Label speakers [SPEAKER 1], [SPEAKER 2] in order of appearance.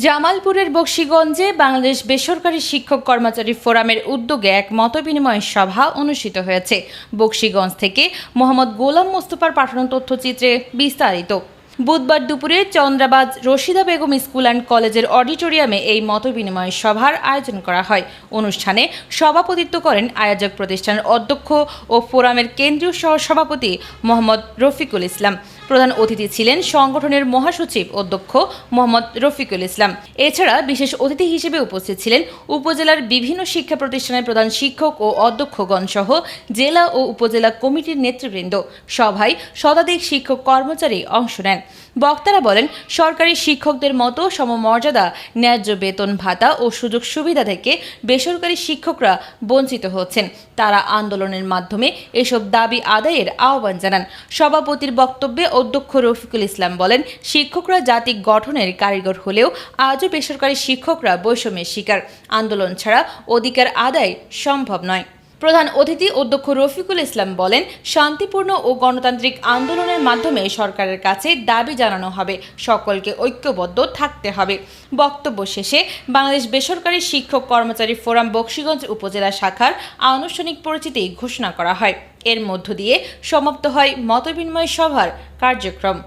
[SPEAKER 1] জামালপুরের বকশীগঞ্জে বাংলাদেশ বেসরকারি শিক্ষক কর্মচারী ফোরামের উদ্যোগে এক মতবিনিময় সভা অনুষ্ঠিত হয়েছে। বকশীগঞ্জ থেকে মোহাম্মদ গোলাম মোস্তফার পাঠানো তথ্যচিত্রে বিস্তারিত। বুধবার দুপুরে চন্দ্রাবাজ রশিদা বেগম স্কুল অ্যান্ড কলেজের অডিটোরিয়ামে এই মতবিনিময় সভার আয়োজন করা হয়। অনুষ্ঠানে সভাপতিত্ব করেন আয়োজক প্রতিষ্ঠানের অধ্যক্ষ ও ফোরামের কেন্দ্রীয় সহসভাপতি মোহাম্মদ রফিকুল ইসলাম। প্রধান অতিথি ছিলেন সংগঠনের মহাসচিব অধ্যক্ষ মোহাম্মদ রফিকুল ইসলাম। এছাড়া বিশেষ অতিথি হিসেবে উপস্থিত ছিলেন উপজেলার বিভিন্ন শিক্ষা প্রতিষ্ঠানের প্রধান শিক্ষক ও অধ্যক্ষগণ সহ জেলা ও উপজেলা কমিটির নেতৃবৃন্দ। সভায় শতাধিক শিক্ষক কর্মচারী অংশ নেন। বক্তারা বলেন, সরকারি শিক্ষকদের মতো সমমর্যাদা, ন্যায্য বেতন ভাতা ও সুযোগ সুবিধা থেকে বেসরকারি শিক্ষকরা বঞ্চিত হচ্ছেন। তারা আন্দোলনের মাধ্যমে এসব দাবি আদায়ের আহ্বান জানান। সভাপতির বক্তব্যে অধ্যক্ষ রফিকুল ইসলাম বলেন, শিক্ষকরা জাতি গঠনের কারিগর হলেও আজও বেসরকারি শিক্ষকরা বৈষম্যের শিকার। আন্দোলন ছাড়া অধিকার আদায় সম্ভব নয়। প্রধান অতিথি অধ্যক্ষ রফিকুল ইসলাম বলেন, শান্তিপূর্ণ ও গণতান্ত্রিক আন্দোলনের মাধ্যমে সরকারের কাছে দাবি জানানো হবে, সকলকে ঐক্যবদ্ধ থাকতে হবে। বক্তব্য শেষে বাংলাদেশ বেসরকারি শিক্ষক কর্মচারী ফোরাম বকশীগঞ্জ উপজেলা শাখার আনুষ্ঠানিক পরিচিতি ঘোষণা করা হয়। এর মধ্য দিয়ে সমাপ্ত হয় মতবিনিময় সভার কার্যক্রম।